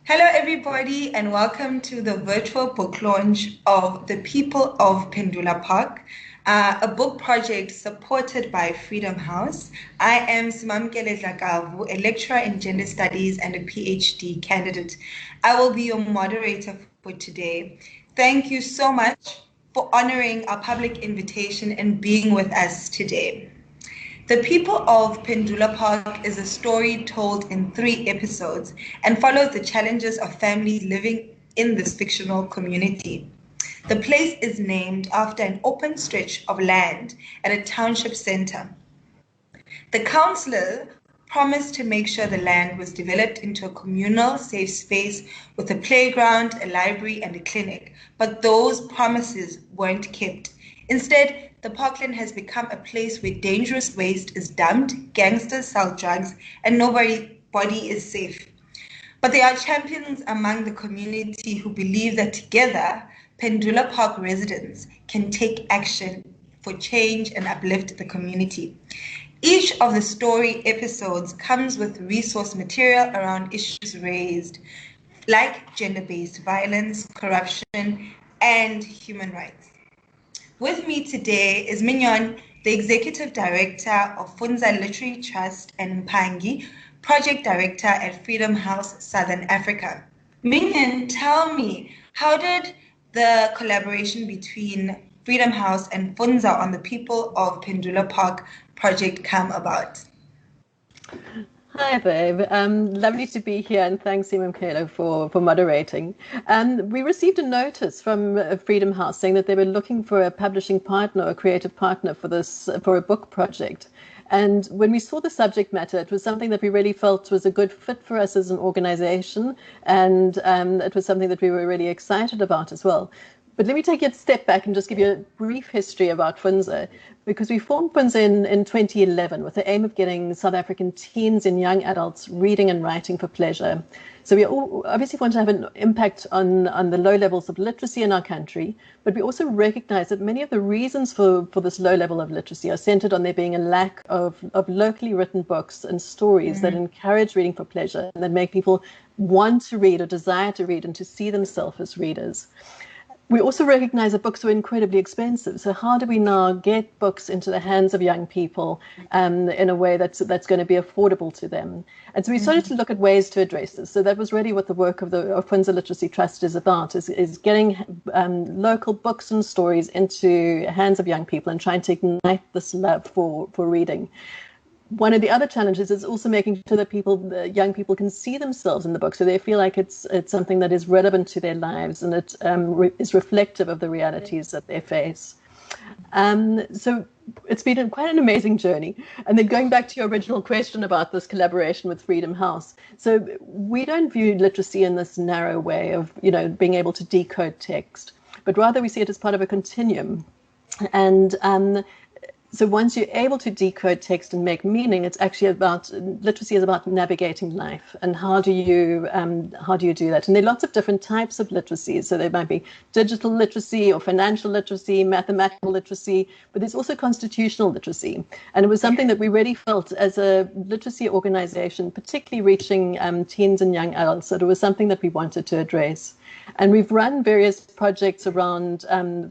Hello, everybody, and welcome to the virtual book launch of The People of Phendula Park, a book project supported by Freedom House. I am Simamkele Dlakavu, a lecturer in gender studies and a PhD candidate. I will be your moderator for today. Thank you so much for honoring our public invitation and being with us today. The People of Phendula Park is a story told in 3 episodes and follows the challenges of families living in this fictional community. The place is named after an open stretch of land at a township center. The councillor promised to make sure the land was developed into a communal, safe space with a playground, a library, and a clinic, but those promises weren't kept. Instead, the parkland has become a place where dangerous waste is dumped, gangsters sell drugs, and nobody is safe. But there are champions among the community who believe that together, Phendula Park residents can take action for change and uplift the community. Each of the story episodes comes with resource material around issues raised, like gender-based violence, corruption, and human rights. With me today is Mignon, the Executive Director of Funza Literary Trust, and Mpangi, Project Director at Freedom House Southern Africa. Mignon, tell me, how did the collaboration between Freedom House and Funza on the People of Phendula Park project come about? Hi, babe. Lovely to be here, and thanks, Simamkele, for moderating. We received a notice from Freedom House saying that they were looking for a publishing partner, a creative partner for a book project. And when we saw the subject matter, it was something that we really felt was a good fit for us as an organization, and it was something that we were really excited about as well. But let me take you a step back and just give you a brief history about Funza, because we formed Funza in 2011 with the aim of getting South African teens and young adults reading and writing for pleasure. So we obviously want to have an impact on the low levels of literacy in our country, but we also recognize that many of the reasons for this low level of literacy are centered on there being a lack of locally written books and stories that encourage reading for pleasure and that make people want to read or desire to read and to see themselves as readers. We also recognize that books are incredibly expensive. So how do we now get books into the hands of young people in a way that's going to be affordable to them? And so we started to look at ways to address this. So that was really what the work of the Funza Literacy Trust is about, is getting local books and stories into the hands of young people and trying to ignite this love for reading. One of the other challenges is also making sure that young people can see themselves in the book, so they feel like it's something that is relevant to their lives and it is reflective of the realities that they face. So it's been quite an amazing journey. And then going back to your original question about this collaboration with Freedom House, so we don't view literacy in this narrow way of being able to decode text, but rather we see it as part of a continuum. And so once you're able to decode text and make meaning, it's actually literacy is about navigating life and how do you do that? And there are lots of different types of literacy. So there might be digital literacy or financial literacy, mathematical literacy, but there's also constitutional literacy. And it was something that we really felt as a literacy organization, particularly reaching teens and young adults, that it was something that we wanted to address. And we've run various projects around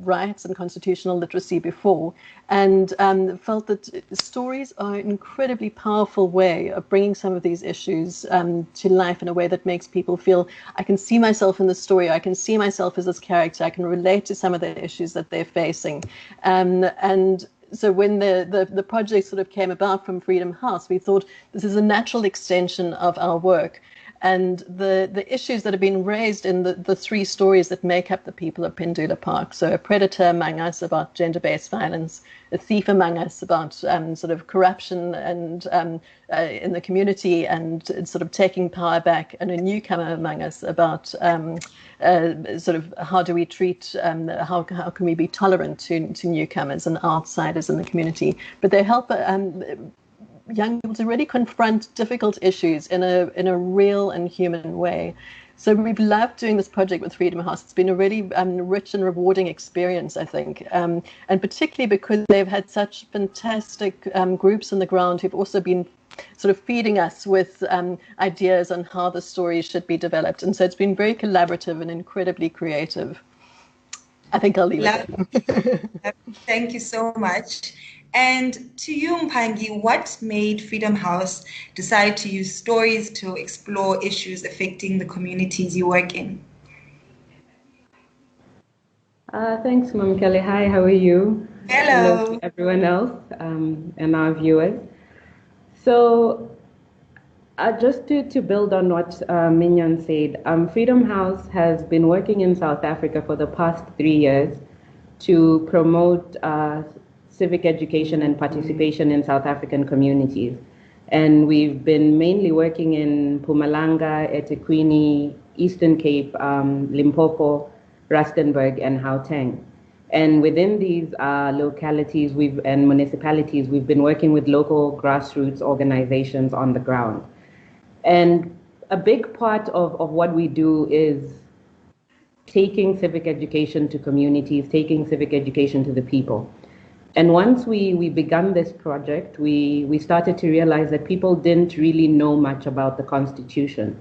rights and constitutional literacy before, and felt that stories are an incredibly powerful way of bringing some of these issues to life in a way that makes people feel, I can see myself in the story, I can see myself as this character, I can relate to some of the issues that they're facing. And so when the project sort of came about from Freedom House, we thought this is a natural extension of our work. And the issues that have been raised in the 3 stories that make up the People of Phendula Park. So a predator among us about gender-based violence, a thief among us about sort of corruption and in the community and sort of taking power back, and a newcomer among us about sort of how do we treat, how can we be tolerant to newcomers and outsiders in the community. But they help young people to really confront difficult issues in a real and human way. So we've loved doing this project with Freedom House. It's been a really rich and rewarding experience, I think, and particularly because they've had such fantastic groups on the ground who've also been sort of feeding us with ideas on how the story should be developed. And so it's been very collaborative and incredibly creative. I think I'll leave it there. Thank you so much. And to you, Mpangi, what made Freedom House decide to use stories to explore issues affecting the communities you work in? Thanks, Mom Kelly. Hi, how are you? Hello. Hello to everyone else and our viewers. So, just to build on what Mignon said, Freedom House has been working in South Africa for the past 3 years to promote civic education and participation in South African communities. And we've been mainly working in Mpumalanga, eThekwini, Eastern Cape, Limpopo, Rustenburg, and Gauteng. And within these localities and municipalities, we've been working with local grassroots organizations on the ground. And a big part of what we do is taking civic education to communities, taking civic education to the people. And once we began this project, we started to realize that people didn't really know much about the Constitution.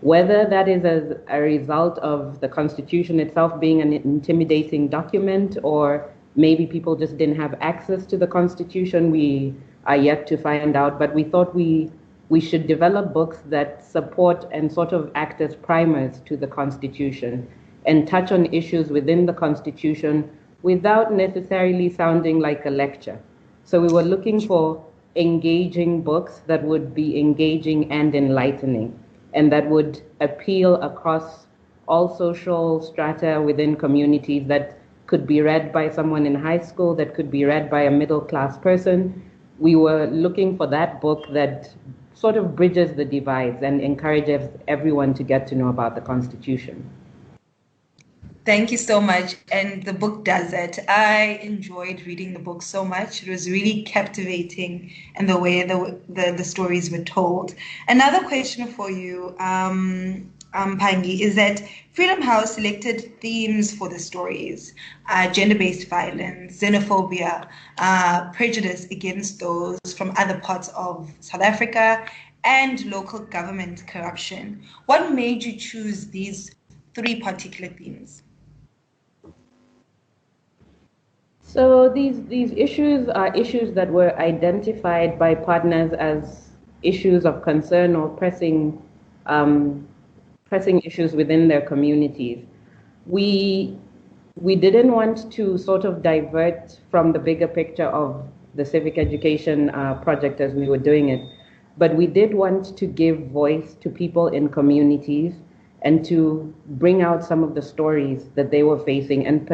Whether that is as a result of the Constitution itself being an intimidating document, or maybe people just didn't have access to the Constitution, we are yet to find out. But we thought we should develop books that support and sort of act as primers to the Constitution and touch on issues within the Constitution without necessarily sounding like a lecture. So we were looking for engaging books that would be engaging and enlightening, and that would appeal across all social strata within communities, that could be read by someone in high school, that could be read by a middle-class person. We were looking for that book that sort of bridges the divides and encourages everyone to get to know about the Constitution. Thank you so much. And the book does it. I enjoyed reading the book so much. It was really captivating in the way the stories were told. Another question for you, Pangi, is that Freedom House selected themes for the stories: gender-based violence, xenophobia, prejudice against those from other parts of South Africa, and local government corruption. What made you choose these 3 particular themes? So these issues are issues that were identified by partners as issues of concern or pressing issues within their communities. We didn't want to sort of divert from the bigger picture of the civic education project as we were doing it, but we did want to give voice to people in communities and to bring out some of the stories that they were facing, and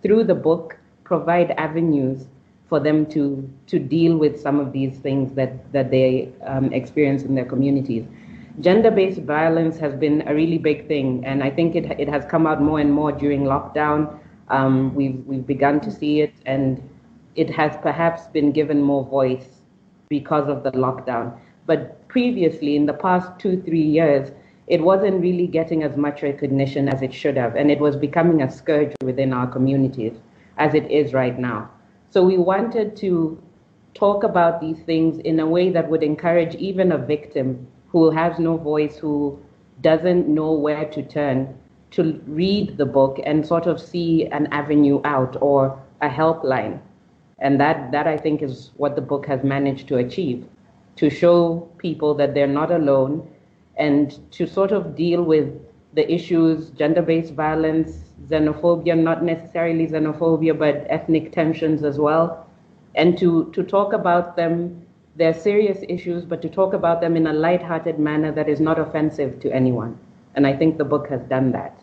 through the book provide avenues for them to deal with some of these things that they experience in their communities. Gender-based violence has been a really big thing, and I think it has come out more and more during lockdown. We've begun to see it, and it has perhaps been given more voice because of the lockdown. But previously, in the past 2-3 years, it wasn't really getting as much recognition as it should have, and it was becoming a scourge within our communities, as it is right now. So we wanted to talk about these things in a way that would encourage even a victim who has no voice, who doesn't know where to turn, to read the book and sort of see an avenue out or a helpline. And that I think is what the book has managed to achieve, to show people that they're not alone, and to sort of deal with the issues: gender-based violence, xenophobia, not necessarily xenophobia, but ethnic tensions as well, and to talk about them. They're serious issues, but to talk about them in a lighthearted manner that is not offensive to anyone. And I think the book has done that.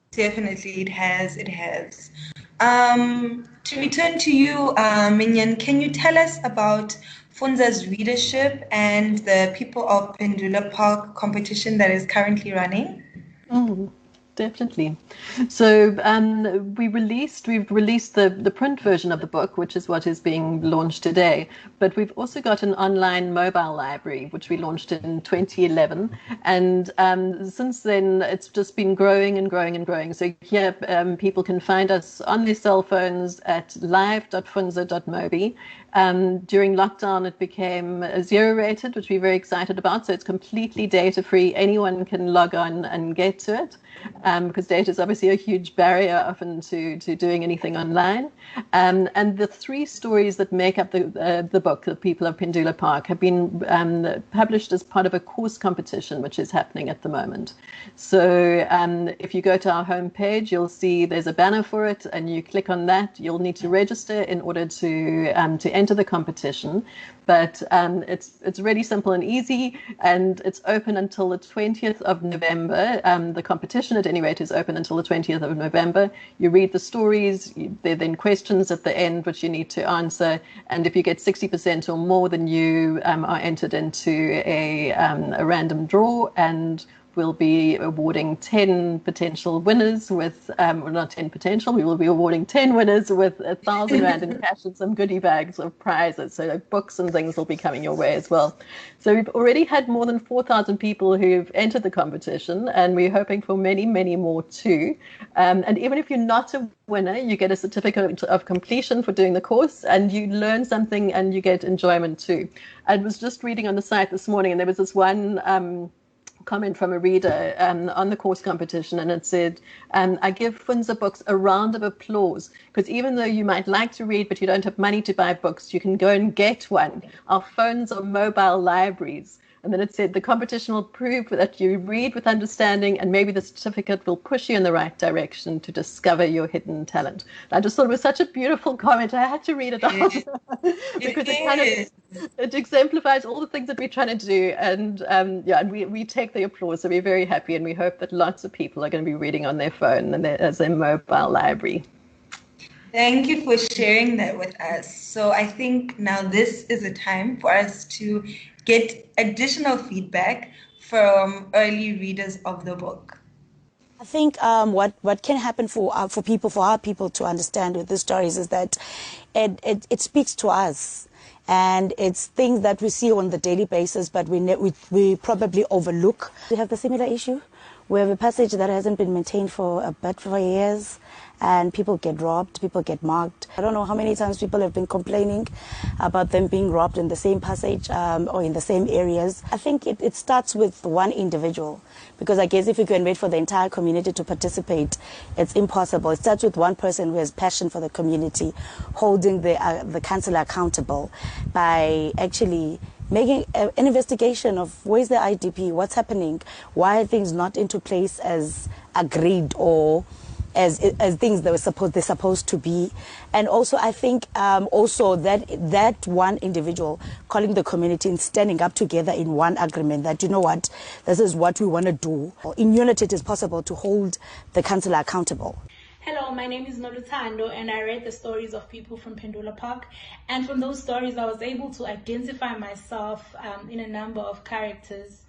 Definitely, it has. It has. To return to you, Mignon, can you tell us about Funza's readership and the People of Phendula Park competition that is currently running? Definitely. So we've released the print version of the book, which is what is being launched today. But we've also got an online mobile library, which we launched in 2011. And since then, it's just been growing and growing and growing. So here, people can find us on their cell phones at live.funza.mobi. During lockdown, it became zero rated, which we're very excited about. So it's completely data free. Anyone can log on and get to it. Because data is obviously a huge barrier often to doing anything online. And the three stories that make up the book, The People of Phendula Park, have been published as part of a course competition, which is happening at the moment. So if you go to our homepage, you'll see there's a banner for it, and you click on that. You'll need to register in order to enter the competition. But it's really simple and easy, and it's open until the 20th of November. The competition, at any rate, is open until the 20th of November. You read the stories, there are then questions at the end which you need to answer, and if you get 60% or more, then you are entered into a random draw, and we'll be awarding 10 potential winners with, well, not 10 potential, we will be awarding 10 winners with 1,000 Rand in cash and some goodie bags of prizes. So books and things will be coming your way as well. So we've already had more than 4,000 people who've entered the competition, and we're hoping for many, many more too. And even if you're not a winner, you get a certificate of completion for doing the course, and you learn something and you get enjoyment too. I was just reading on the site this morning, and there was this one comment from a reader on the course competition, and it said, I give Funza Books a round of applause, because even though you might like to read but you don't have money to buy books, you can go and get one. Our phones are mobile libraries. And then it said, the competition will prove that you read with understanding, and maybe the certificate will push you in the right direction to discover your hidden talent. And I just thought it was such a beautiful comment. I had to read it out because it exemplifies all the things that we're trying to do. And and we take the applause. So we're very happy, and we hope that lots of people are going to be reading on their phone and as their mobile library. Thank you for sharing that with us. So I think now this is a time for us to get additional feedback from early readers of the book. I think what can happen for our people to understand with the stories is that it speaks to us, and it's things that we see on the daily basis, but we probably overlook. We have the similar issue. We have a passage that hasn't been maintained for years, and people get robbed, people get mugged. I don't know how many times people have been complaining about them being robbed in the same passage or in the same areas. I think it starts with one individual, because I guess if you can wait for the entire community to participate, it's impossible. It starts with one person who has passion for the community, holding the councillor accountable by actually making an investigation of where's the IDP, what's happening, why are things not into place as agreed or as things they're supposed to be. And also I think also that one individual calling the community and standing up together in one agreement that, you know what, this is what we want to do. In unity it is possible to hold the councillor accountable. Hello, my name is Nolutando, and I read the stories of people from Phendula Park. And from those stories, I was able to identify myself in a number of characters,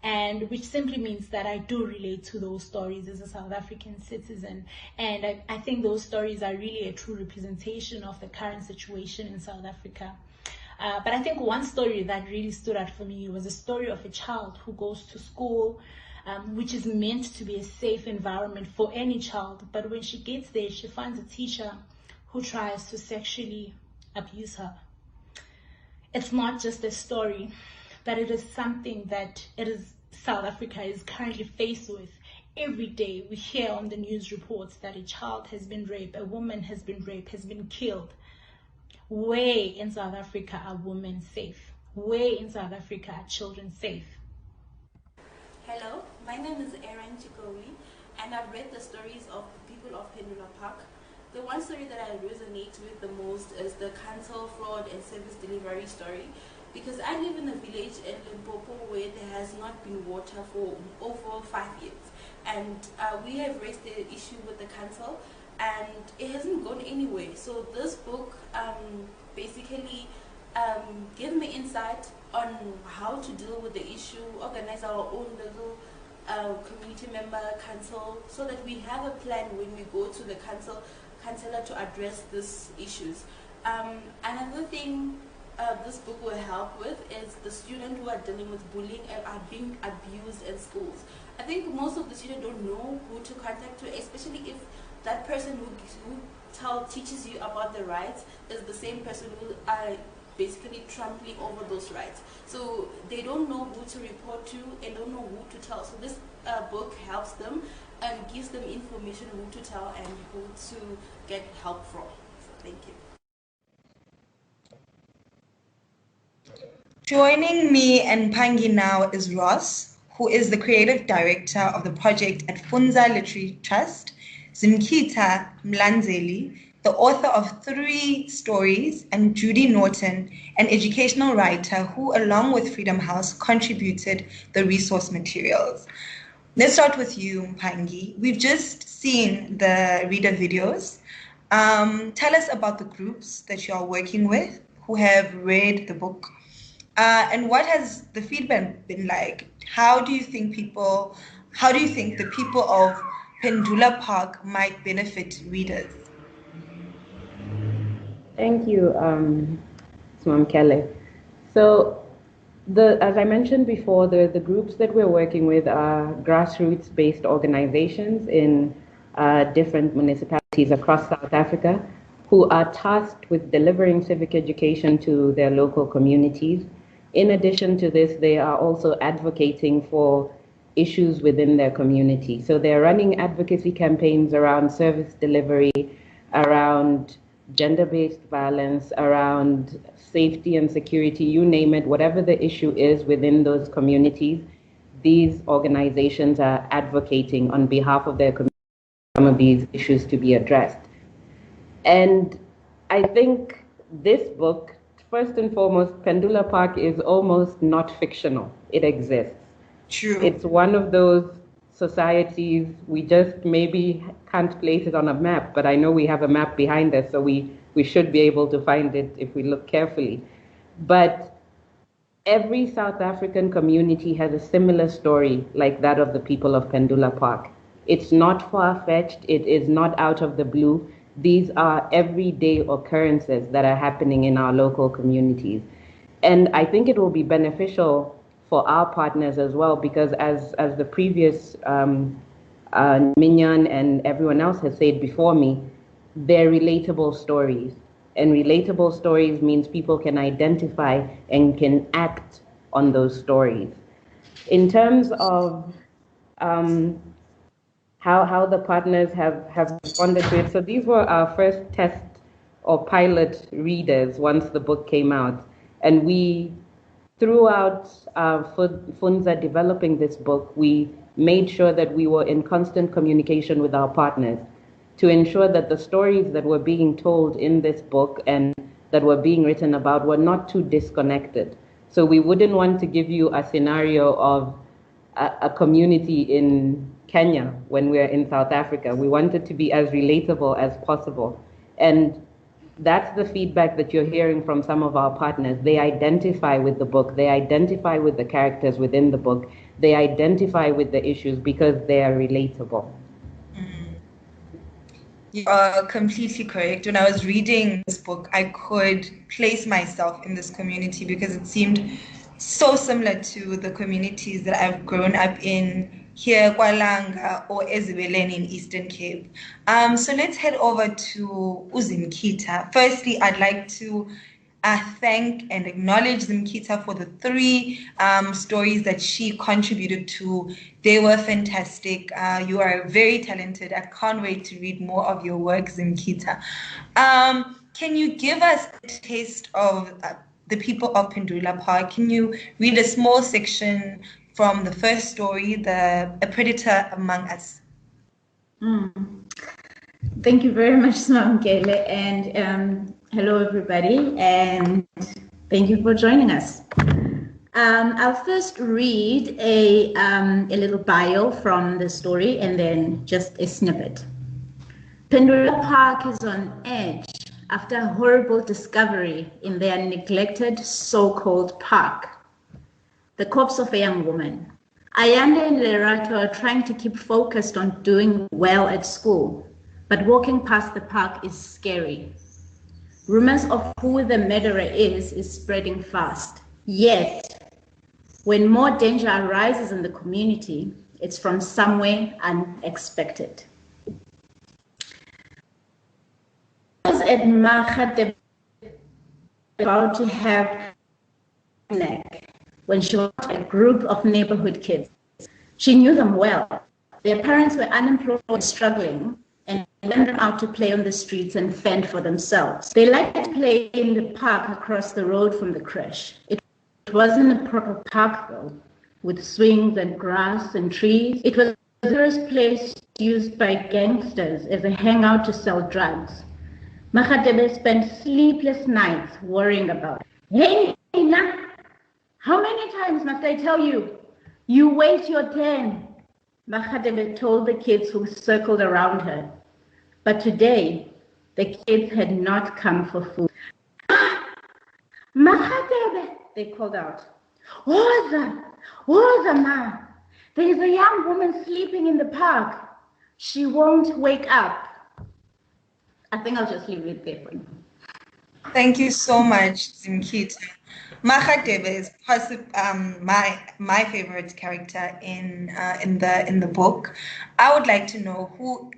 and which simply means that I do relate to those stories as a South African citizen. And I think those stories are really a true representation of the current situation in South Africa. But I think one story that really stood out for me was a story of a child who goes to school, which is meant to be a safe environment for any child. But when she gets there, she finds a teacher who tries to sexually abuse her. It's not just a story, but it is something that South Africa is currently faced with. Every day we hear on the news reports that a child has been raped, a woman has been raped, has been killed. Where in South Africa are women safe? Where in South Africa are children safe? Hello, my name is Erin Chikowi, and I've read the stories of the people of Phendula Park. The one story that I resonate with the most is the cancel, fraud and service delivery story, because I live in a village in Limpopo where there has not been water for over 5 years, and we have raised the issue with the council and it hasn't gone anywhere. So this book basically gave me insight on how to deal with the issue, organize our own little community member council, so that we have a plan when we go to the councillor to address these issues. Another thing this book will help with is the students who are dealing with bullying and are being abused in schools. I think most of the students don't know who to contact to, especially if that person who teaches you about the rights is the same person who are basically trampling over those rights. So they don't know who to report to and don't know who to tell. So this book helps them and gives them information who to tell and who to get help from. So thank you. Joining me and Pangi now is Ross, who is the creative director of the project at Funza Literary Trust, Zimkita Mlanzeli, the author of 3 stories, and Judy Norton, an educational writer who, along with Freedom House, contributed the resource materials. Let's start with you, Mpangi. We've just seen the reader videos. Tell us about the groups that you are working with who have read the book. And what has the feedback been like? How do you think the people of Phendula Park might benefit readers? Thank you, Swam Kelly. So, as I mentioned before, the groups that we're working with are grassroots-based organizations in different municipalities across South Africa who are tasked with delivering civic education to their local communities. In addition to this, they are also advocating for issues within their community. So they're running advocacy campaigns around service delivery, around gender-based violence, around safety and security, you name it, whatever the issue is within those communities, these organizations are advocating on behalf of their community some of these issues to be addressed. And I think this book, first and foremost, Phendula Park is almost not fictional. It exists. True. It's one of those societies, we just maybe can't place it on a map, but I know we have a map behind us, so we should be able to find it if we look carefully. But every South African community has a similar story like that of the people of Phendula Park. It's not far-fetched, it is not out of the blue. These are everyday occurrences that are happening in our local communities. And I think it will be beneficial for our partners as well, because as the previous Minyan and everyone else has said before me, they're relatable stories. And relatable stories means people can identify and can act on those stories. In terms of how the partners have responded to it. So these were our first test or pilot readers once the book came out. And we, throughout Funza developing this book, we made sure that we were in constant communication with our partners to ensure that the stories that were being told in this book and that were being written about were not too disconnected. So we wouldn't want to give you a scenario of a community in Kenya when we're in South Africa. We want it to be as relatable as possible. And that's the feedback that you're hearing from some of our partners. They identify with the book. They identify with the characters within the book. They identify with the issues because they are relatable. You are completely correct. When I was reading this book, I could place myself in this community because it seemed so similar to the communities that I've grown up in here, KwaLanga or Ezibeleni in Eastern Cape. So let's head over to Zimkita. Firstly, I'd like to thank and acknowledge Zimkita for the 3 stories that she contributed to. They were fantastic. You are very talented. I can't wait to read more of your work, Zimkita. Can you give us a taste of the people of Phendula Park? Can you read a small section from the first story, A Predator Among Us? Thank you very much, Swamkele, and hello everybody, and thank you for joining us. I'll first read a little bio from the story and then just a snippet. Phendula Park is on edge after a horrible discovery in their neglected so-called park. The corpse of a young woman, Ayanda and Lerato are trying to keep focused on doing well at school, but walking past the park is scary. Rumors of who the murderer is spreading fast. Yet, when more danger arises in the community, it's from somewhere unexpected. I was at Mahate about to have when she was a group of neighborhood kids. She knew them well. Their parents were unemployed and struggling, and lent them out to play on the streets and fend for themselves. They liked to play in the park across the road from the creche. It wasn't a proper park though, with swings and grass and trees. It was a dangerous place used by gangsters as a hangout to sell drugs. Mahadebe spent sleepless nights worrying about it. Hey, Nina! How many times must I tell you? You wait your turn, Mahadebe told the kids who circled around her. But today, the kids had not come for food. Mahadebe, they called out. Woza, ma. There is a young woman sleeping in the park. She won't wake up. I think I'll just leave it there for now. Thank you so much, Zimkita. Mahadebe is my favorite character in the book. I would like to know who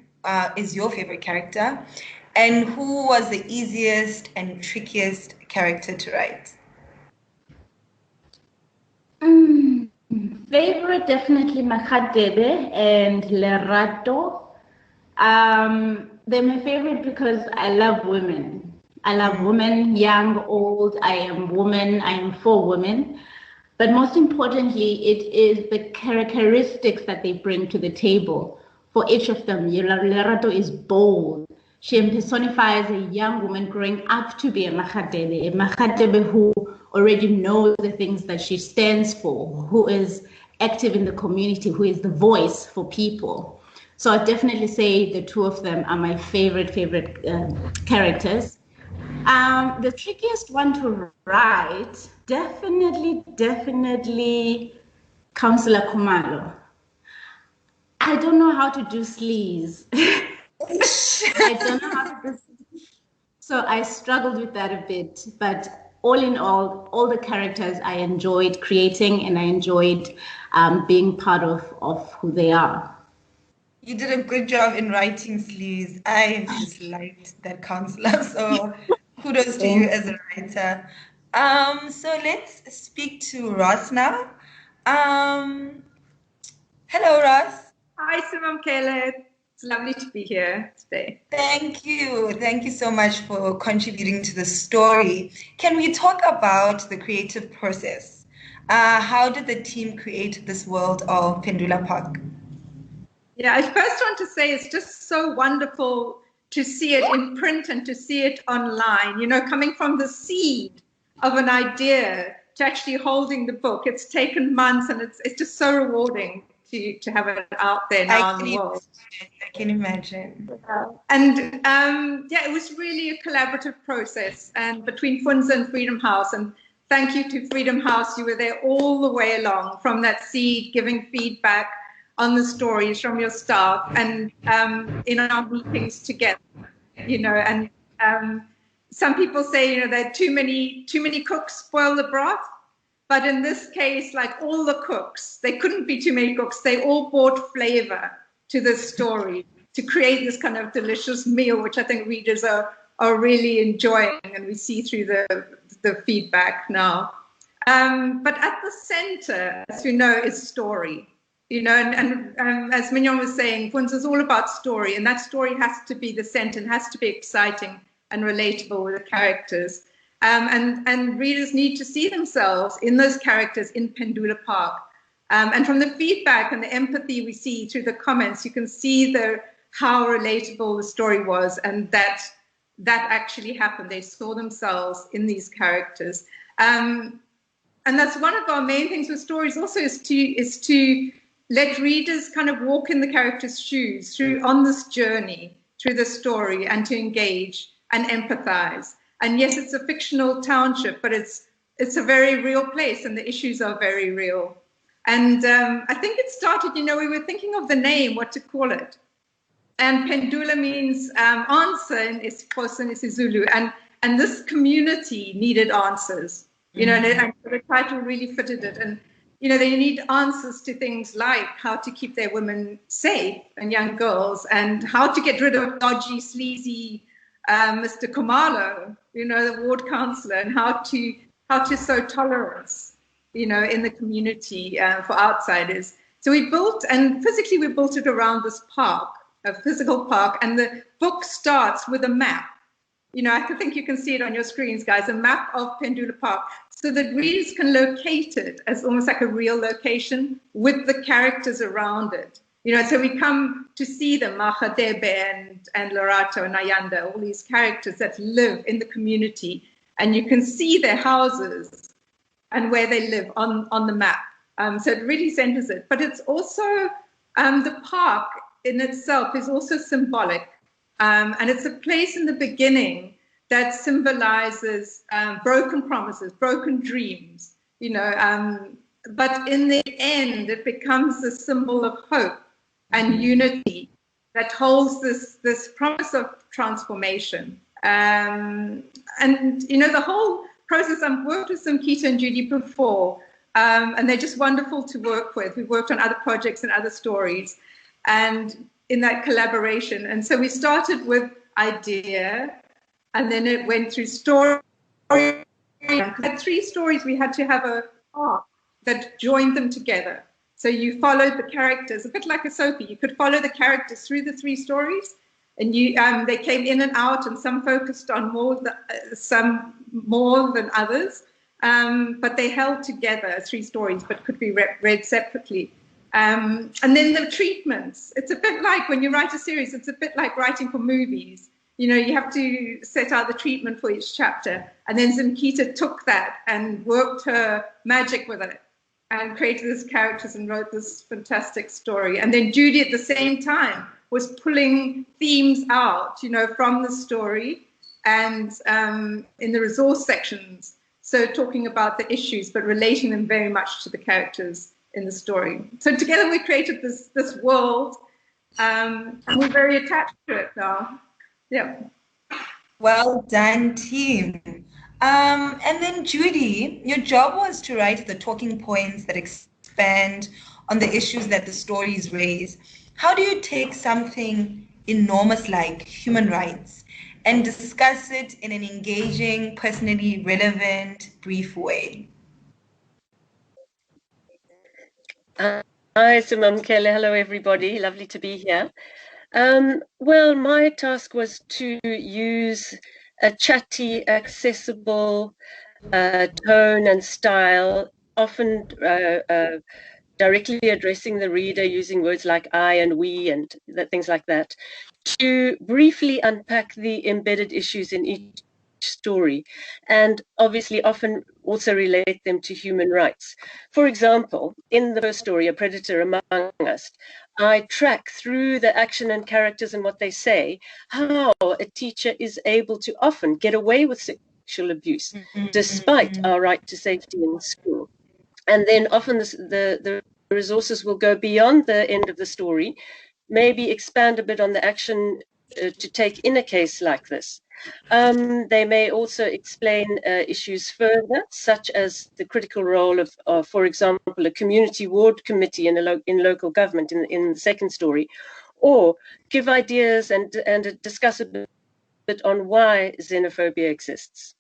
is your favorite character, and who was the easiest and trickiest character to write? Favorite, definitely Mahadebe and Lerato. They're my favorite because I love women. I love women, young, old. I am woman. I am for women. But most importantly, it is the characteristics that they bring to the table. For each of them, Lerato is bold. She personifies a young woman growing up to be a Mahadebe who already knows the things that she stands for, who is active in the community, who is the voice for people. So I definitely say the two of them are my favorite characters. The trickiest one to write, definitely Councillor Khumalo. I don't know how to do sleaze. I don't know how to do sleaze. So I struggled with that a bit, but all in all the characters I enjoyed creating, and I enjoyed being part of who they are. You did a good job in writing sleaze. I just liked that counselor, so kudos to you as a writer. So let's speak to Ross now. Hello, Ross. Hi, Simamkele. It's lovely to be here today. Thank you. Thank you so much for contributing to the story. Can we talk about the creative process? How did the team create this world of Phendula Park? Yeah, I first want to say it's just so wonderful to see it in print and to see it online, you know, coming from the seed of an idea to actually holding the book. It's taken months, and it's just so rewarding to have it out there now in the world. I can imagine. And it was really a collaborative process, and between Funza and Freedom House. And thank you to Freedom House. You were there all the way along, from that seed, giving feedback on the stories from your staff, and in our meetings together, you know. And some people say, you know, that too many cooks spoil the broth. But in this case, like all the cooks, they couldn't be too many cooks. They all brought flavor to this story to create this kind of delicious meal, which I think readers are really enjoying, and we see through the feedback now. But at the center, as you know, is story. You know, and as Mignon was saying, Funza is all about story, and that story has to be the center and has to be exciting and relatable with the characters. And readers need to see themselves in those characters in Phendula Park. And from the feedback and the empathy we see through the comments, you can see how relatable the story was, and that actually happened. They saw themselves in these characters. And that's one of our main things with stories also, is to let readers kind of walk in the characters' shoes on this journey through the story, and to engage and empathize. And yes, it's a fictional township, but it's a very real place, and the issues are very real. And I think it started, we were thinking of the name, what to call it. And Phendula means answer in isiZulu. And this community needed answers, and the title really fitted it. And, they need answers to things like how to keep their women safe and young girls, and how to get rid of dodgy, sleazy Mr. Khumalo, the ward councillor, and how to sow tolerance, in the community for outsiders. So we built, and physically we built it around this park, a physical park, and the book starts with a map. I think you can see it on your screens, guys, a map of Phendula Park, so that readers can locate it as almost like a real location with the characters around it. So we come to see them, Mahadebe and Lorato and Ayanda, all these characters that live in the community, and you can see their houses and where they live on the map. So it really centers it. But it's also, the park in itself is also symbolic. And it's a place in the beginning that symbolizes broken promises, broken dreams, but in the end, it becomes a symbol of hope and unity that holds this promise of transformation. And, the whole process, I've worked with Samkita and Judy before, and they're just wonderful to work with. We've worked on other projects and other stories, and in that collaboration. And so we started with idea, and then it went through story. We had 3 stories. We had to have a arc that joined them together. So you followed the characters, a bit like a soapie. You could follow the characters through the 3 stories, and they came in and out, and some focused on some more than others, but they held together 3 stories, but could be read separately. And then the treatments. It's a bit like when you write a series, it's a bit like writing for movies. You have to set out the treatment for each chapter. And then Samkita took that and worked her magic with it and created these characters and wrote this fantastic story. And then Judy at the same time was pulling themes out, from the story and in the resource sections. So talking about the issues, but relating them very much to the characters in the story. So together we created this world, and we're very attached to it now. Yeah. Well done, team. And then Judy, your job was to write the talking points that expand on the issues that the stories raise. How do you take something enormous like human rights and discuss it in an engaging, personally relevant, brief way? Hi, Sumamkele. Hello, everybody. Lovely to be here. Well, my task was to use a chatty, accessible tone and style, often directly addressing the reader using words like I and we and things like that, to briefly unpack the embedded issues in each story, and obviously often also relate them to human rights. For example, in the first story, A Predator Among Us, I track through the action and characters and what they say, how a teacher is able to often get away with sexual abuse, despite our right to safety in school. And then often the resources will go beyond the end of the story, maybe expand a bit on the action to take in a case like this. They may also explain issues further, such as the critical role of, for example, a community ward committee in local government in the second story, or give ideas and discuss a bit on why xenophobia exists.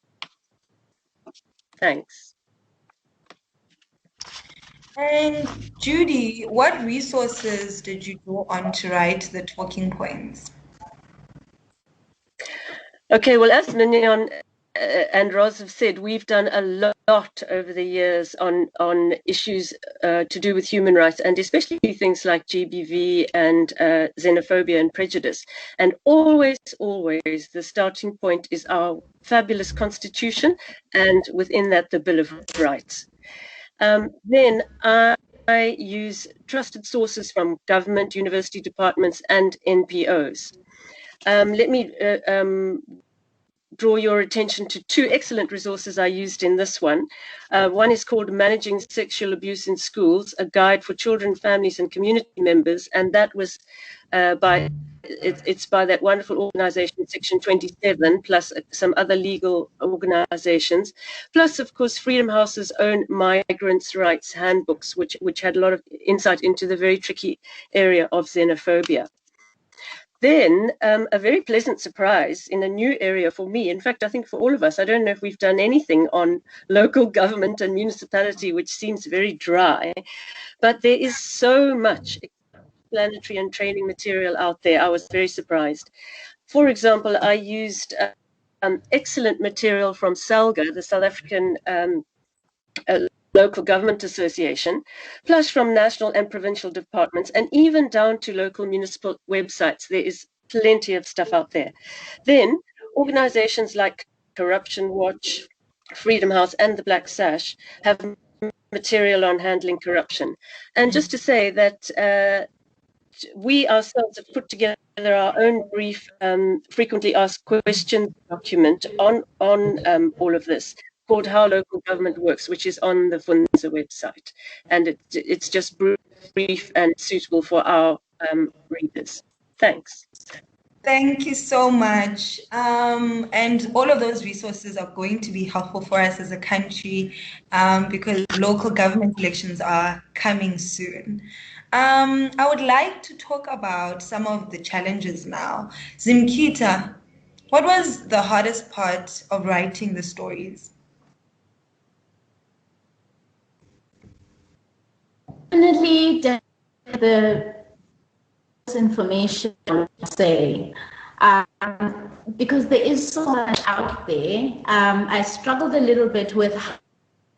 Thanks. And Judy, what resources did you draw on to write the talking points? Okay, well, as Mignon and Roz have said, we've done a lot over the years on issues to do with human rights, and especially things like GBV and xenophobia and prejudice. And always, the starting point is our fabulous constitution, and within that, the Bill of Rights. Then I use trusted sources from government, university departments, and NPOs. Let me draw your attention to two excellent resources I used in this one. One is called Managing Sexual Abuse in Schools, a guide for children, families, and community members, and that was it's by that wonderful organization, Section 27, plus some other legal organizations, plus, of course, Freedom House's own Migrants' Rights Handbooks, which had a lot of insight into the very tricky area of xenophobia. Then a very pleasant surprise in a new area for me, in fact, I think for all of us. I don't know if we've done anything on local government and municipality, which seems very dry, but there is so much explanatory and training material out there. I was very surprised. For example, I used excellent material from SALGA, the South African Local Government Association, plus from national and provincial departments, and even down to local municipal websites. There is plenty of stuff out there. Then organizations like Corruption Watch, Freedom House, and the Black Sash have material on handling corruption. And just to say that we ourselves have put together our own brief frequently asked questions document on all of this, called How Local Government Works, which is on the Funza website. And it's just brief and suitable for our readers. Thanks. Thank you so much. And all of those resources are going to be helpful for us as a country because local government elections are coming soon. I would like to talk about some of the challenges now. Zimkita, what was the hardest part of writing the stories? Definitely the information, I would say, because there is so much out there. I struggled a little bit with how to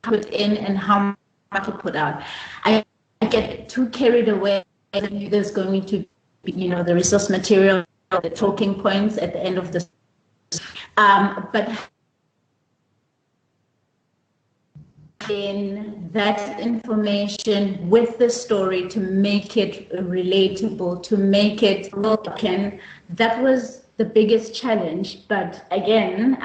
put in and how much to put out. I get too carried away. There's going to be, the resource material, the talking points at the end of the but in that information with the story to make it relatable, to make it broken, that was the biggest challenge. But again,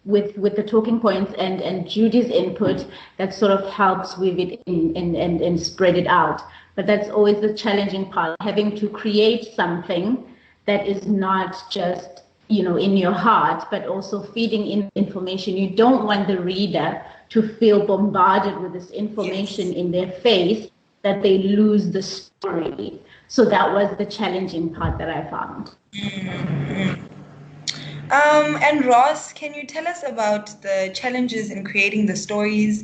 with the talking points and Judy's input, that sort of helps weave it in and spread it out. But that's always the challenging part, having to create something that is not just in your heart, but also feeding in information. You don't want the reader to feel bombarded with this information in their face that they lose the story. So that was the challenging part that I found. Mm-hmm. And Ross, can you tell us about the challenges in creating the stories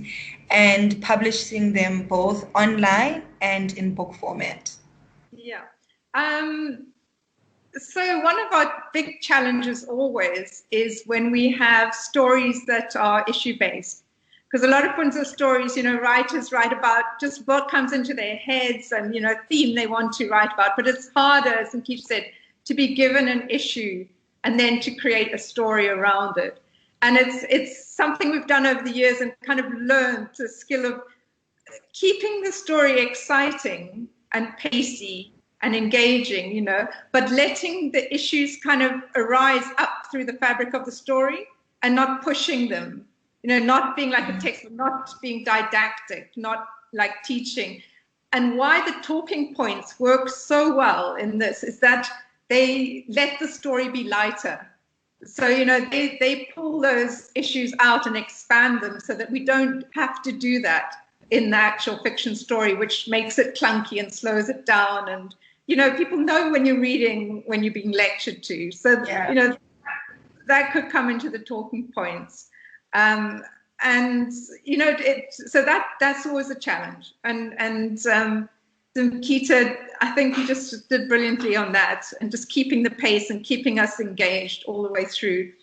and publishing them both online and in book format? Yeah. So one of our big challenges always is when we have stories that are issue-based. Because a lot of Funza stories, writers write about just what comes into their heads and, theme they want to write about. But it's harder, as Keith said, to be given an issue and then to create a story around it. And it's something we've done over the years and kind of learned the skill of keeping the story exciting and pacey and engaging, but letting the issues kind of arise up through the fabric of the story and not pushing them. Not being like a textbook, not being didactic, not like teaching. And why the talking points work so well in this is that they let the story be lighter. So, they pull those issues out and expand them so that we don't have to do that in the actual fiction story, which makes it clunky and slows it down. And, people know when you're reading, when you're being lectured to. So, that could come into the talking points. So that's always a challenge. And Keita, I think you just did brilliantly on that, and just keeping the pace and keeping us engaged all the way through.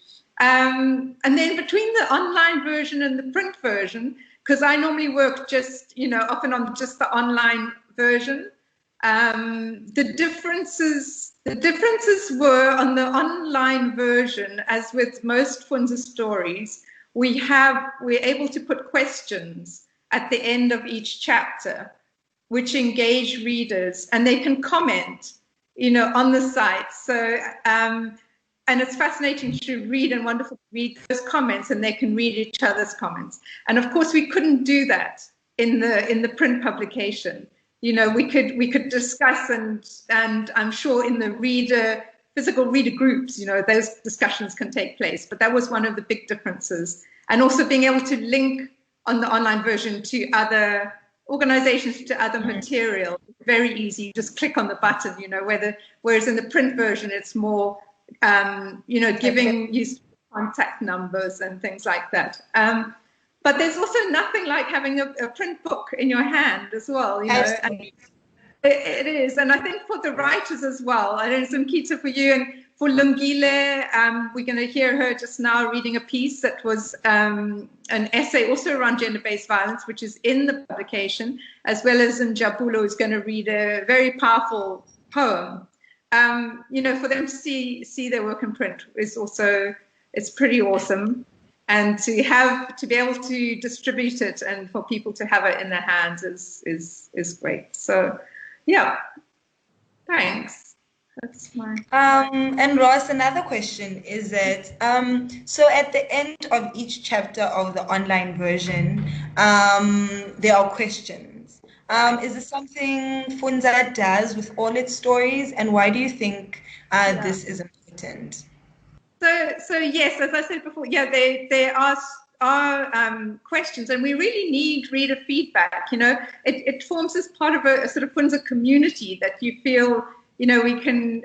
And then between the online version and the print version, because I normally work just, often on just the online version, the differences were on the online version, as with most Funza stories, we're able to put questions at the end of each chapter, which engage readers, and they can comment, on the site. So and it's fascinating to read and wonderful to read those comments, and they can read each other's comments. And of course, we couldn't do that in the print publication. You know, we could discuss, and I'm sure in the physical reader groups, you know, those discussions can take place. But that was one of the big differences. And also being able to link on the online version to other organizations, to other material, very easy. You just click on the button, you know, whereas in the print version, it's more, you know, giving you contact numbers and things like that. But there's also nothing like having a print book in your hand as well, you know. It is. And I think for the writers as well, I know Zimkita, for you, and for Lungile, we're going to hear her just now reading a piece that was an essay also around gender-based violence, which is in the publication, as well as Njabulo is going to read a very powerful poem. You know, for them to see their work in print is also, it's pretty awesome. And to be able to distribute it and for people to have it in their hands is great. So, yeah, thanks. That's my. And Ross, another question is that so at the end of each chapter of the online version, there are questions. Is this something Funza does with all its stories, and why do you think this is important? So yes, as I said before, yeah, there are questions, and we really need reader feedback. You know, it forms as part of a sort of Funza community that you feel, you know, we can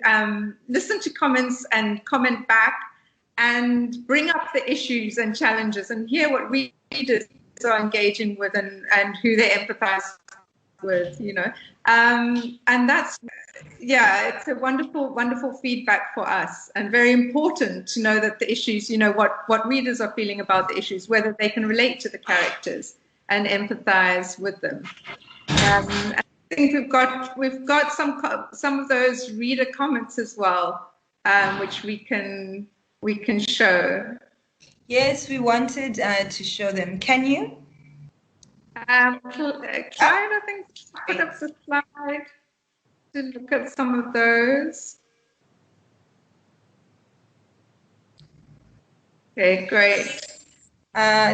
listen to comments and comment back and bring up the issues and challenges and hear what readers are engaging with and who they empathize with, you know. And that's, yeah, it's a wonderful feedback for us, and very important to know that the issues, you know, what readers are feeling about the issues, whether they can relate to the characters and empathize with them. And I think we've got some of those reader comments as well, which we can show. Yes, we wanted to show them. Can you? Clyde, I think, put up the slide to look at some of those. Okay, great.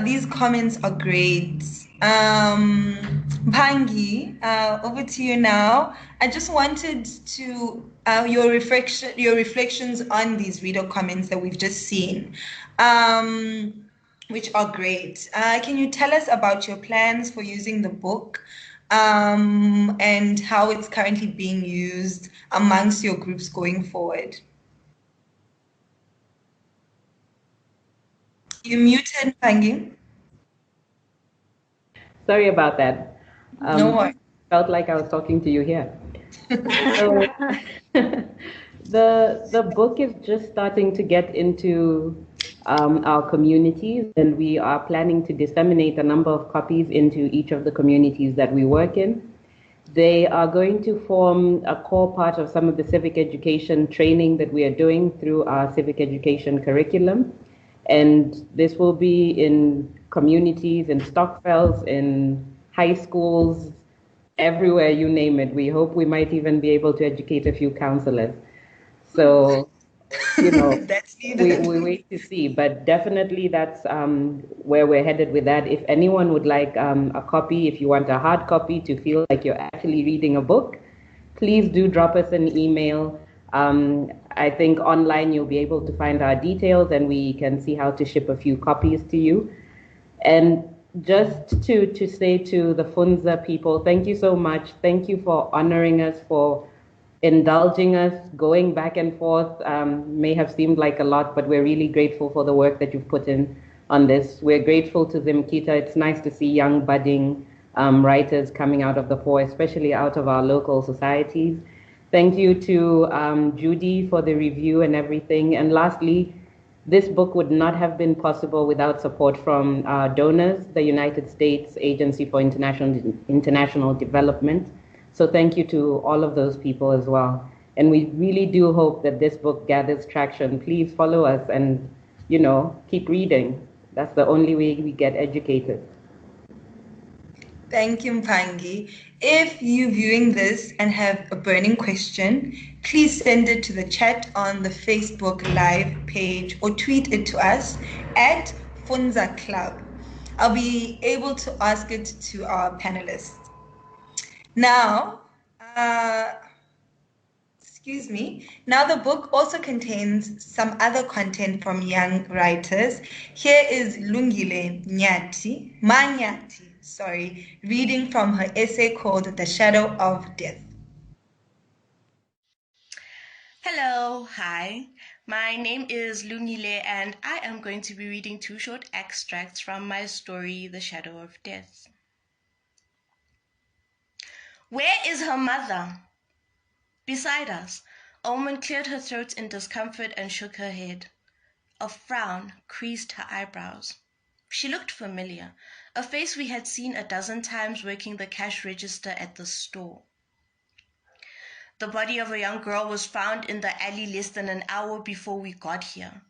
These comments are great. Mpangi, over to you now. I just wanted to your reflections on these reader comments that we've just seen, which are great. Can you tell us about your plans for using the book and how it's currently being used amongst your groups going forward? You muted, Mpangi. Sorry about that. No worries. Felt like I was talking to you here. So, the book is just starting to get into our communities, and we are planning to disseminate a number of copies into each of the communities that we work in. They are going to form a core part of some of the civic education training that we are doing through our civic education curriculum. And this will be in communities, in stockfells, in high schools, everywhere, you name it. We hope we might even be able to educate a few counselors. So, you know, we wait to see. But definitely that's where we're headed with that. If anyone would like a copy, if you want a hard copy to feel like you're actually reading a book, please do drop us an email. I think online you'll be able to find our details, and we can see how to ship a few copies to you. And just to say to the Funza people, thank you so much. Thank you for honoring us, for indulging us. Going back and forth may have seemed like a lot, but we're really grateful for the work that you've put in on this. We're grateful to Zimkita. It's nice to see young budding writers coming out of the poor, especially out of our local societies. Thank you to Judy for the review and everything. And lastly, this book would not have been possible without support from our donors, the United States Agency for International Development. So thank you to all of those people as well. And we really do hope that this book gathers traction. Please follow us and, you know, keep reading. That's the only way we get educated. Thank you, Mpangi. If you're viewing this and have a burning question, please send it to the chat on the Facebook Live page or tweet it to us at Funza Club. I'll be able to ask it to our panelists. Now, excuse me. Now, the book also contains some other content from young writers. Here is Lungile Manyati, reading from her essay called The Shadow of Death. Hello, hi. My name is Lungile and I am going to be reading 2 short extracts from my story, The Shadow of Death. Where is her mother? Beside us, a woman cleared her throat in discomfort and shook her head. A frown creased her eyebrows. She looked familiar, a face we had seen a dozen times working the cash register at the store. The body of a young girl was found in the alley less than an hour before we got here.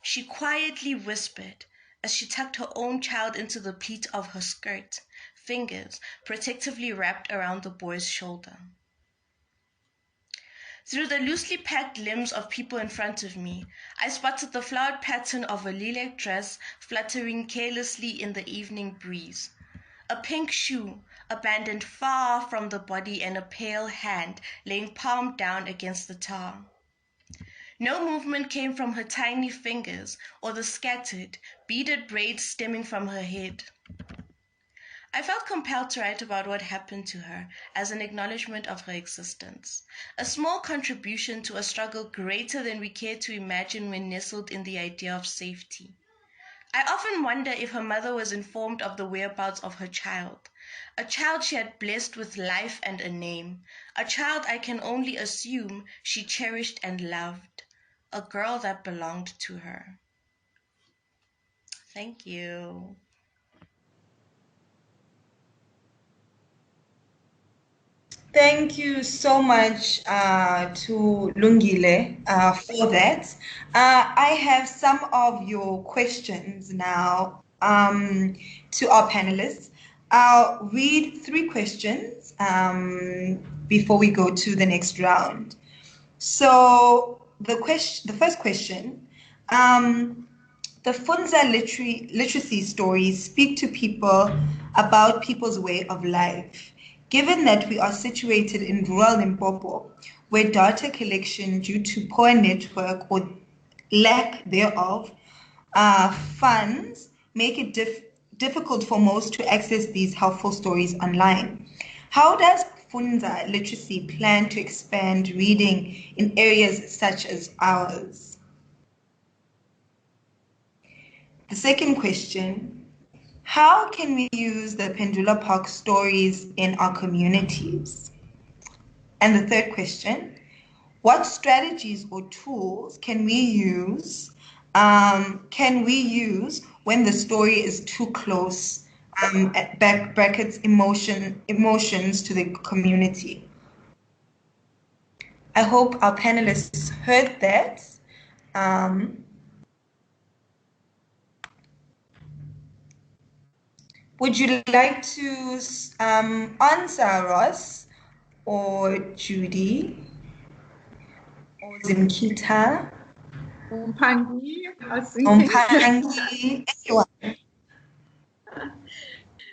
She quietly whispered as she tucked her own child into the pleat of her skirt, fingers protectively wrapped around the boy's shoulder. Through the loosely packed limbs of people in front of me, I spotted the flowered pattern of a lilac dress fluttering carelessly in the evening breeze. A pink shoe, abandoned far from the body, and a pale hand laying palm down against the tar. No movement came from her tiny fingers or the scattered, beaded braids stemming from her head. I felt compelled to write about what happened to her as an acknowledgement of her existence, a small contribution to a struggle greater than we care to imagine when nestled in the idea of safety. I often wonder if her mother was informed of the whereabouts of her child, a child she had blessed with life and a name, a child I can only assume she cherished and loved, a girl that belonged to her. Thank you. Thank you so much to Lungile for that. I have some of your questions now to our panelists. I'll read 3 questions before we go to the next round. So the first question, the Funza literacy stories speak to people about people's way of life. Given that we are situated in rural Limpopo, where data collection due to poor network or lack thereof funds make it difficult for most to access these helpful stories online, how does Funza literacy plan to expand reading in areas such as ours? The second question, how can we use the Phendula Park stories in our communities? And the third question, what strategies or tools can we use when the story is too close, brackets emotions to the community? I hope our panelists heard that. Would you like to answer, Ross, or Judy, or Zimkita? Mpangi, anyone?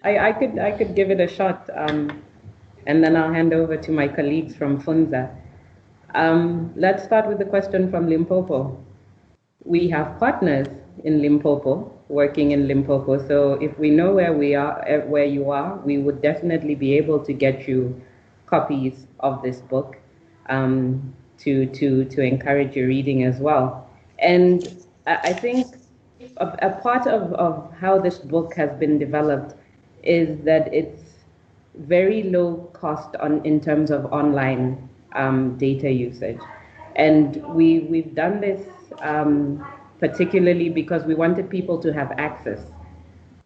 I could give it a shot, and then I'll hand over to my colleagues from Funza. Let's start with the question from Limpopo. We have partners in Limpopo, working in Limpopo. So if we know where you are, we would definitely be able to get you copies of this book to encourage your reading as well. And I think a part of how this book has been developed is that it's very low cost in terms of online data usage. And we've done this particularly because we wanted people to have access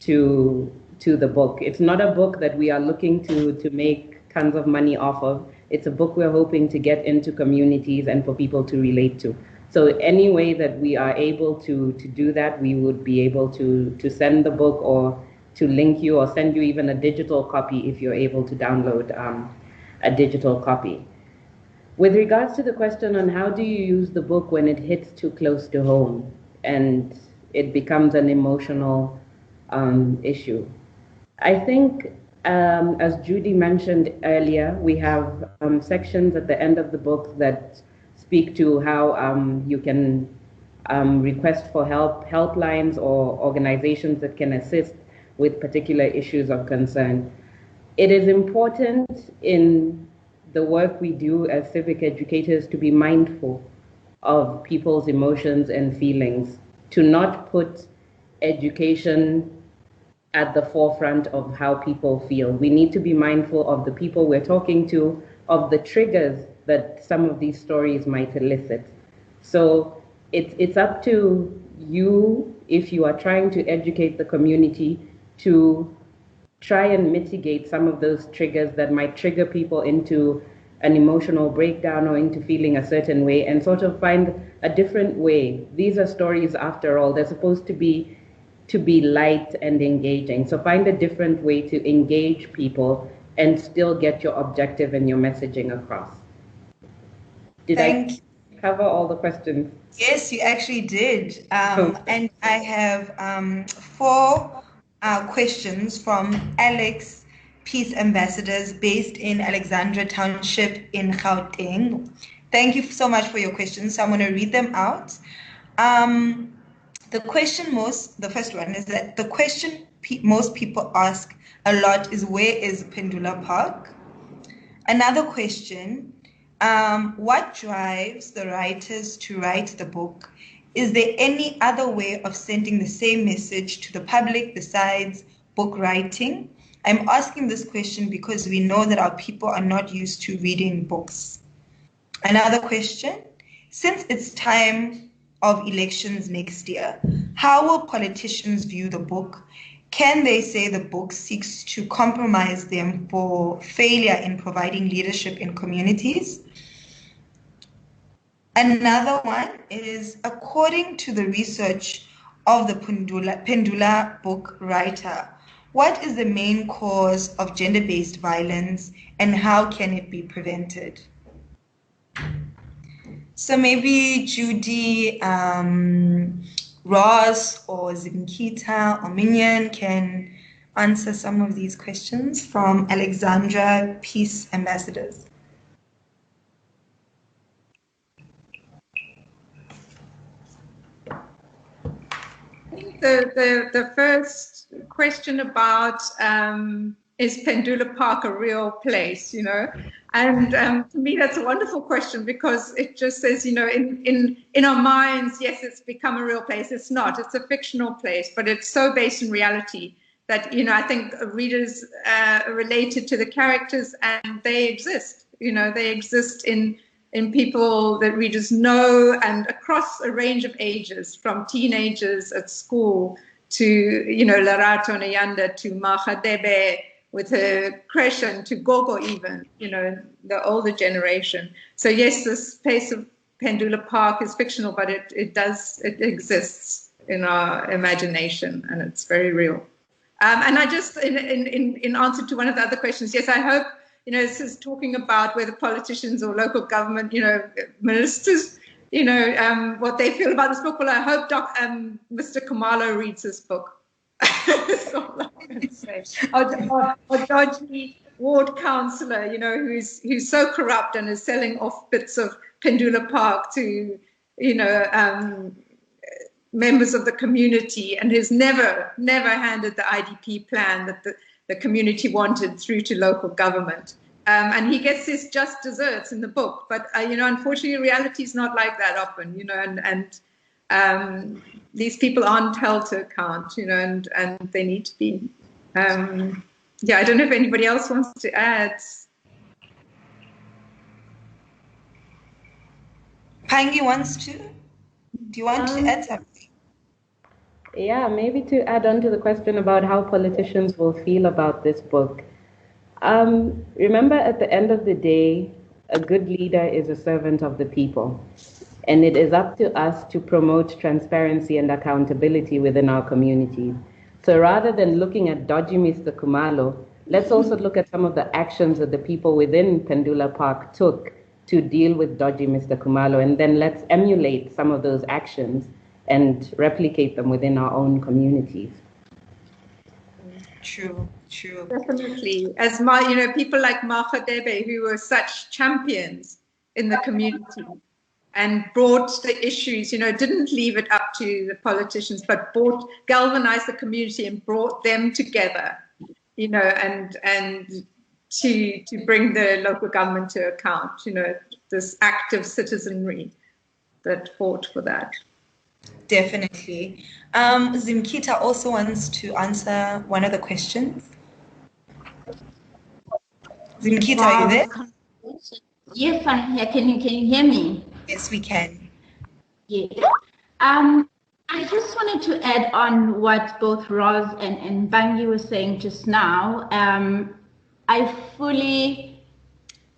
to the book. It's not a book that we are looking to make tons of money off of. It's a book we're hoping to get into communities and for people to relate to. So any way that we are able to do that, we would be able to send the book or link you or send you even a digital copy if you're able to download a digital copy. With regards to the question on how do you use the book when it hits too close to home and it becomes an emotional issue, I think, as Judy mentioned earlier, we have sections at the end of the book that speak to how you can request for helplines or organizations that can assist with particular issues of concern. It is important in the work we do as civic educators to be mindful of people's emotions and feelings, to not put education at the forefront of how people feel. We need to be mindful of the people we're talking to, of the triggers that some of these stories might elicit. So it's up to you, if you are trying to educate the community, to try and mitigate some of those triggers that might trigger people into an emotional breakdown or into feeling a certain way, and sort of find a different way. These are stories, after all. They're supposed to be light and engaging. So find a different way to engage people and still get your objective and your messaging across. Did I cover all the questions? Yes, you actually did. And I have 4 questions from Alex, Peace Ambassadors, based in Alexandra Township in Gauteng. Thank you so much for your questions. So I'm going to read them out. The first one is that the question most people ask a lot is, where is Phendula Park? Another question, what drives the writers to write the book? Is there any other way of sending the same message to the public besides book writing? I'm asking this question because we know that our people are not used to reading books. Another question, since it's time of elections next year, how will politicians view the book? Can they say the book seeks to compromise them for failure in providing leadership in communities? Another one is, according to the research of the Phendula book writer, what is the main cause of gender-based violence and how can it be prevented? So maybe Judy, Ross, or Zinkita or Minion can answer some of these questions from Alexandra Peace Ambassadors. The first question about is Phendula Park a real place, you know? And to me, that's a wonderful question, because it just says, you know, in our minds, yes, it's become a real place. It's not. It's a fictional place, but it's so based in reality that, you know, I think readers are related to the characters, and they exist. You know, they exist in people that readers know, and across a range of ages, from teenagers at school to, you know, Lerato Nyanda, to Mahadebe with her Crescent, to Gogo even, you know, the older generation. So yes, this place of Phendula Park is fictional, but it exists in our imagination, and it's very real. And I just, in answer to one of the other questions, yes, I hope, you know, this is talking about whether politicians or local government, you know, ministers, you know, what they feel about this book. Well, I hope Mr. Kamalo reads this book. That's all I can say. Or dodgy ward councillor, you know, who's so corrupt and is selling off bits of Phendula Park to, you know, members of the community, and who's never handed the IDP plan that the community wanted through to local government. And he gets his just desserts in the book. But, you know, unfortunately, reality is not like that often, you know, and these people aren't held to account, you know, and they need to be. Yeah, I don't know if anybody else wants to add. Pangi wants to? Do you want to add something? Yeah, maybe to add on to the question about how politicians will feel about this book. Remember, at the end of the day, a good leader is a servant of the people. And it is up to us to promote transparency and accountability within our communities. So rather than looking at dodgy Mr. Kumalo, let's also look at some of the actions that the people within Phendula Park took to deal with dodgy Mr. Kumalo, and then let's emulate some of those actions and replicate them within our own communities. True. Definitely. As people like Mahadebe, who were such champions in the community and brought the issues, didn't leave it up to the politicians, but galvanized the community and brought them together, and to bring the local government to account, this active citizenry that fought for that. Definitely. Zimkita also wants to answer one of the questions. Zimkita, are you there? Yes, I'm here. Can you hear me? Yes, we can. Yeah. I just wanted to add on what both Roz and Bangi were saying just now. I fully,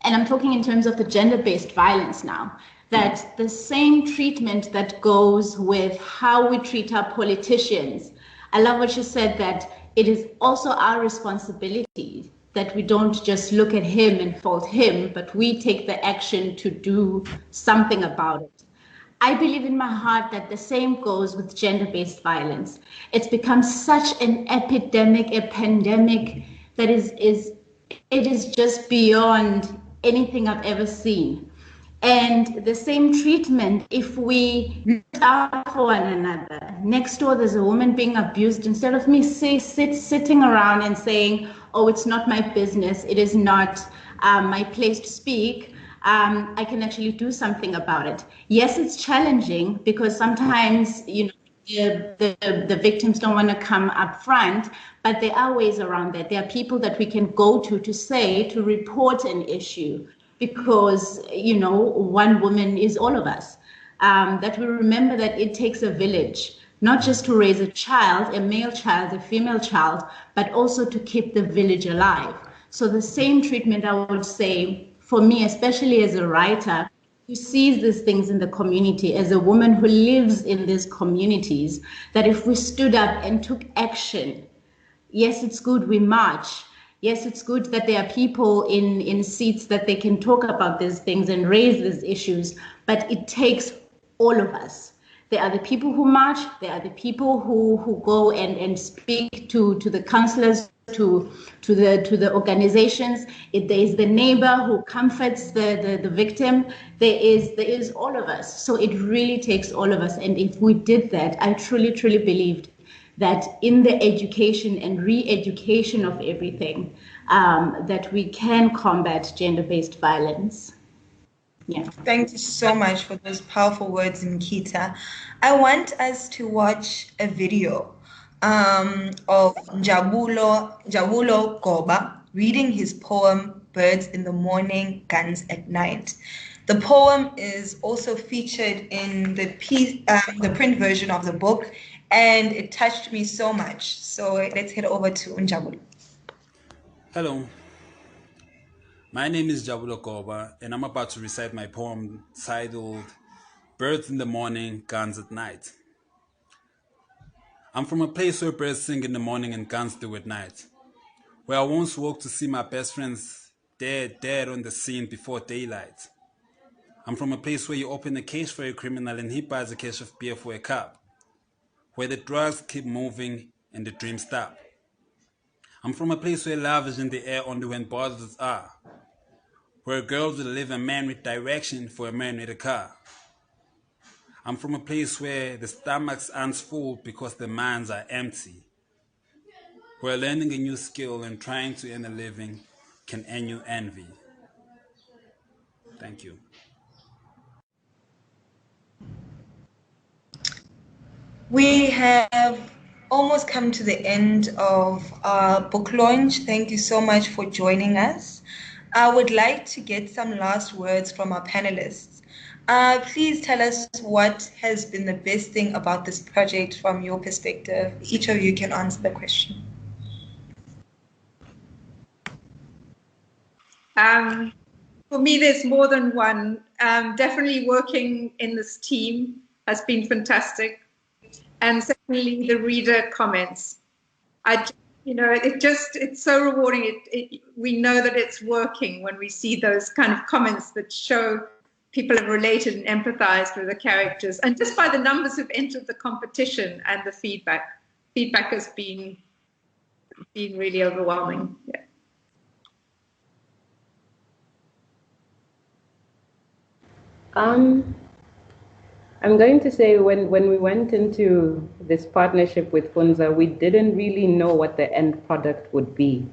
and I'm talking in terms of the gender-based violence now, that the same treatment that goes with how we treat our politicians. I love what you said, that it is also our responsibility that we don't just look at him and fault him, but we take the action to do something about it. I believe in my heart that the same goes with gender-based violence. It's become such an epidemic, a pandemic that it is just beyond anything I've ever seen. And the same treatment, if we look out for one another. Next door, there's a woman being abused. Instead of me sitting around and saying, oh, it's not my business, it is not my place to speak, I can actually do something about it. Yes, it's challenging because sometimes, the victims don't want to come up front, but there are ways around that. There are people that we can go to report an issue, because, one woman is all of us. That we remember that it takes a village, not just to raise a child, a male child, a female child, but also to keep the village alive. So the same treatment, I would say, for me, especially as a writer, who sees these things in the community, as a woman who lives in these communities, that if we stood up and took action, yes, it's good we march. Yes, it's good that there are people in seats that they can talk about these things and raise these issues, but it takes all of us. There are the people who march, there are the people who go and speak to the councillors, to the organizations. There is the neighbor who comforts the victim. There is all of us. So it really takes all of us. And if we did that, I truly, truly believed that in the education and re-education of everything, that we can combat gender-based violence. Yeah. Thank you so much for those powerful words, Nkita. I want us to watch a video of Jabulo Goba reading his poem, Birds in the Morning, Guns at Night. The poem is also featured in the print version of the book, and it touched me so much. So let's head over to Unjabulo. Hello, my name is Jabulo Koba, and I'm about to recite my poem titled Birds in the Morning, Guns at Night. I'm from a place where birds sing in the morning and guns do at night, where I once woke to see my best friends dead on the scene before daylight. I'm from a place where you open a case for a criminal and he buys a case of beer for a cup, where the drugs keep moving and the dreams stop. I'm from a place where love is in the air only when borders are, where girls will leave a man with direction for a man with a car. I'm from a place where the stomachs aren't full because the minds are empty, where learning a new skill and trying to earn a living can earn you envy. Thank you. We have almost come to the end of our book launch. Thank you so much for joining us. I would like to get some last words from our panelists. Please tell us what has been the best thing about this project from your perspective. Each of you can answer the question. For me, there's more than one. Definitely working in this team has been fantastic. And secondly, the reader comments. it's so rewarding. We know that it's working when we see those kind of comments that show people have related and empathized with the characters. And just by the numbers who've entered the competition and the feedback has been really overwhelming. Yeah. I'm going to say when we went into this partnership with Funza, we didn't really know what the end product would be.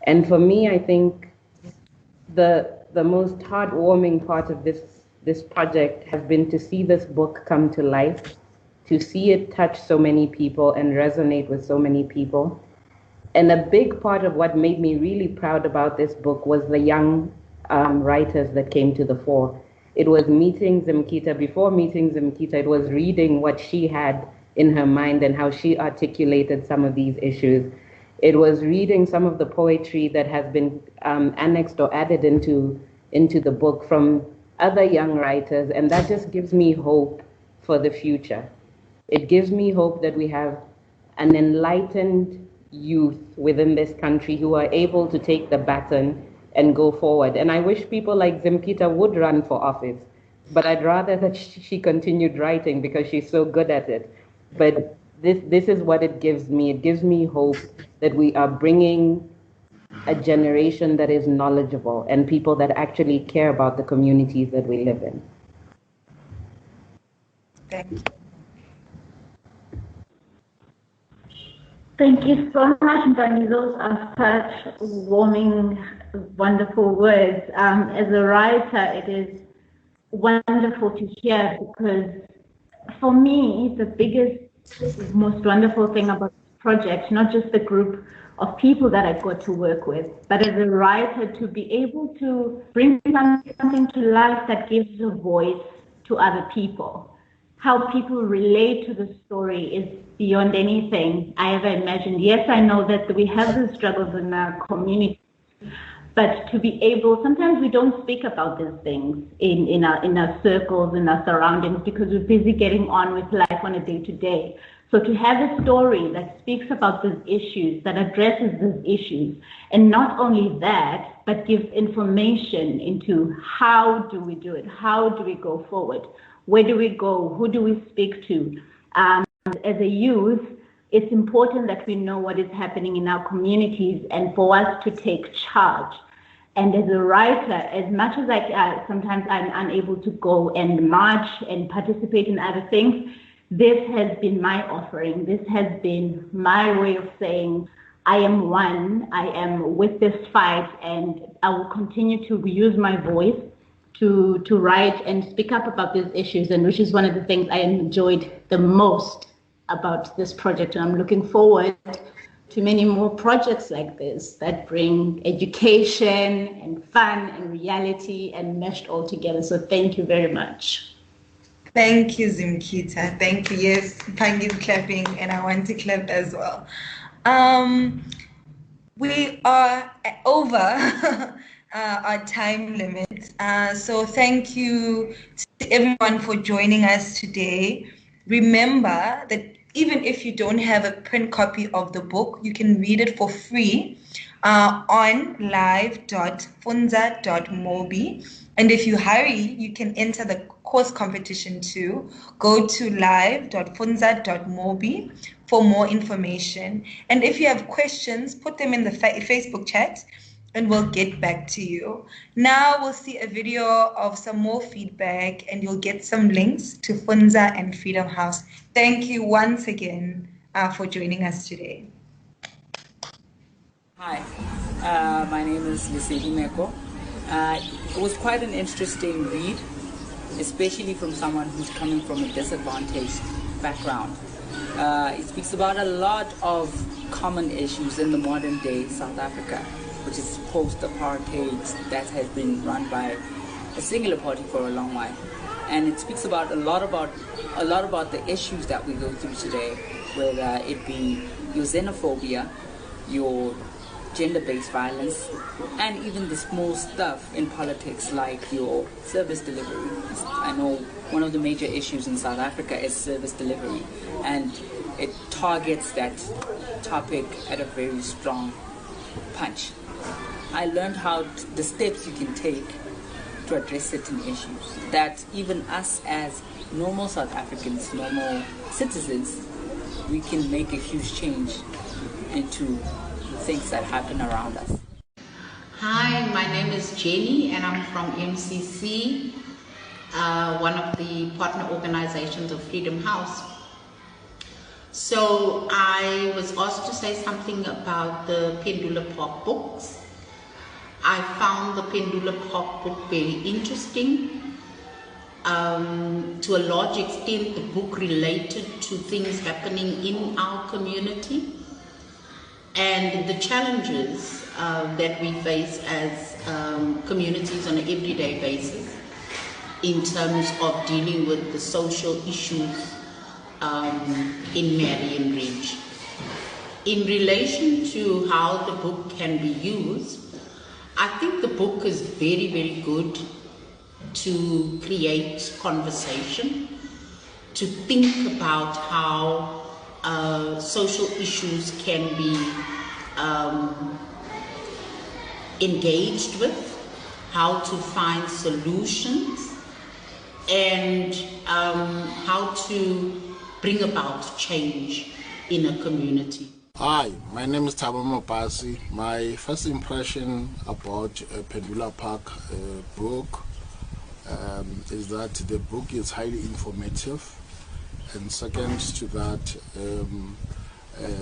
And for me, I think the most heartwarming part of this project has been to see this book come to life, to see it touch so many people and resonate with so many people. And a big part of what made me really proud about this book was the young writers that came to the fore. It was meeting Zimkita. Before meeting Zimkita, it was reading what she had in her mind and how she articulated some of these issues. It was reading some of the poetry that has been annexed or added into the book from other young writers, and that just gives me hope for the future. It gives me hope that we have an enlightened youth within this country who are able to take the baton and go forward. And I wish people like Zimkita would run for office, but I'd rather that she continued writing because she's so good at it. But this is what it gives me. It gives me hope that we are bringing a generation that is knowledgeable and people that actually care about the communities that we live in. Thank you. Thank you so much, Mbani. Those are such warming, wonderful words. As a writer, it is wonderful to hear because for me, the biggest, most wonderful thing about this project, not just the group of people that I've got to work with, but as a writer, to be able to bring something to life that gives a voice to other people. How people relate to the story is beyond anything I ever imagined. Yes, I know that we have the struggles in our community, but to be able, sometimes we don't speak about these things in our circles, in our surroundings, because we're busy getting on with life on a day-to-day. So to have a story that speaks about these issues, that addresses these issues, and not only that, but gives information into how do we do it, how do we go forward, where do we go, who do we speak to? As a youth, it's important that we know what is happening in our communities and for us to take charge. And as a writer, as much as sometimes I'm unable to go and march and participate in other things, this has been my offering. This has been my way of saying, I am one, I am with this fight, and I will continue to use my voice to write and speak up about these issues, and which is one of the things I enjoyed the most about this project. And I'm looking forward to many more projects like this that bring education and fun and reality and meshed all together. So thank you very much. Thank you, Zimkita. Thank you. Yes, thank you for clapping, and I want to clap as well. We are over our time limit. So thank you to everyone for joining us today. Remember that even if you don't have a print copy of the book, you can read it for free on live.funza.mobi. And if you hurry, you can enter the course competition too. Go to live.funza.mobi for more information. And if you have questions, put them in the Facebook chat and we'll get back to you. Now we'll see a video of some more feedback and you'll get some links to Funza and Freedom House. Thank you once again for joining us today. Hi, my name is Lisedi Meko. It was quite an interesting read, especially from someone who's coming from a disadvantaged background. It speaks about a lot of common issues in the modern day South Africa, which is post-apartheid that has been run by a singular party for a long while. And it speaks about a lot about the issues that we go through today, whether it be your xenophobia, your gender-based violence, and even the small stuff in politics like your service delivery. I know one of the major issues in South Africa is service delivery, and it targets that topic at a very strong punch. I learned the steps you can take to address certain issues that even us as normal South Africans, normal citizens, we can make a huge change into things that happen around us. Hi, my name is Jenny and I'm from MCC, one of the partner organizations of Freedom House. So I was asked to say something about the Phendula Park books. I found the Phendula Park book very interesting. To a large extent, the book related to things happening in our community and the challenges that we face as communities on an everyday basis in terms of dealing with the social issues in Marion Ridge. In relation to how the book can be used, I think the book is very, very good to create conversation, to think about how social issues can be engaged with, how to find solutions, and how to bring about change in a community. Hi, my name is Thabo Mopasi. My first impression about Phendula Park book is that the book is highly informative, and second to that,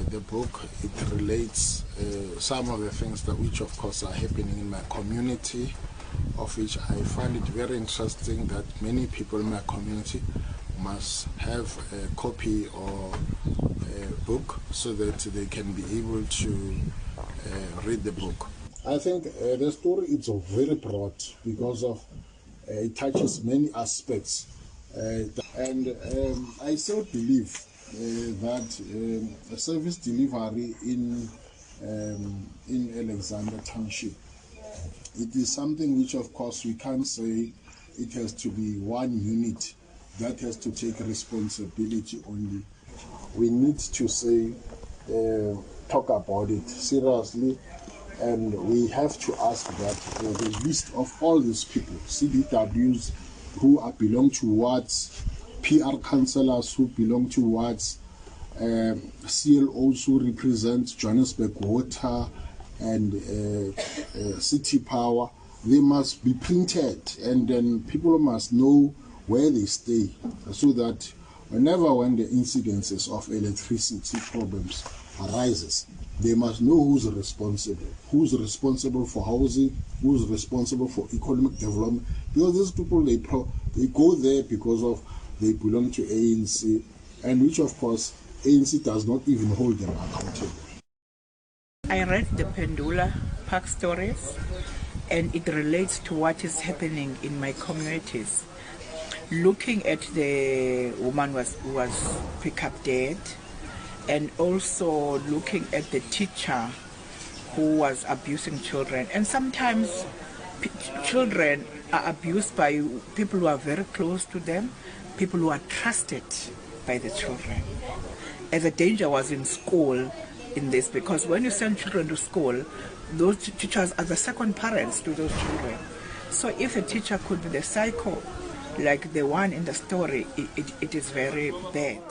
the book, it relates some of the things that which of course are happening in my community, of which I find it very interesting that many people in my community must have a copy or a book so that they can be able to read the book. I think the story is very broad because of it touches many aspects, and I still believe that service delivery in Alexander Township, it is something which of course we can't say it has to be one unit that has to take responsibility only. We need to say, talk about it seriously, and we have to ask that the list of all these people, CDWs who belong to wards, PR councillors who belong to wards, CLOs who represent Johannesburg Water and City Power, they must be printed, and then people must know where they stay, so that when the incidences of electricity problems arises, they must know who's responsible for housing, who's responsible for economic development, because these people, they go there because of they belong to ANC, and which of course ANC does not even hold them accountable. I read the Phendula Park stories, and it relates to what is happening in my communities. Looking at the woman who was picked up dead, and also looking at the teacher who was abusing children. And sometimes children are abused by people who are very close to them, people who are trusted by the children. And the danger was in school in this, because when you send children to school, those teachers are the second parents to those children. So if a teacher could be the psycho, like the one in the story, it is very bad.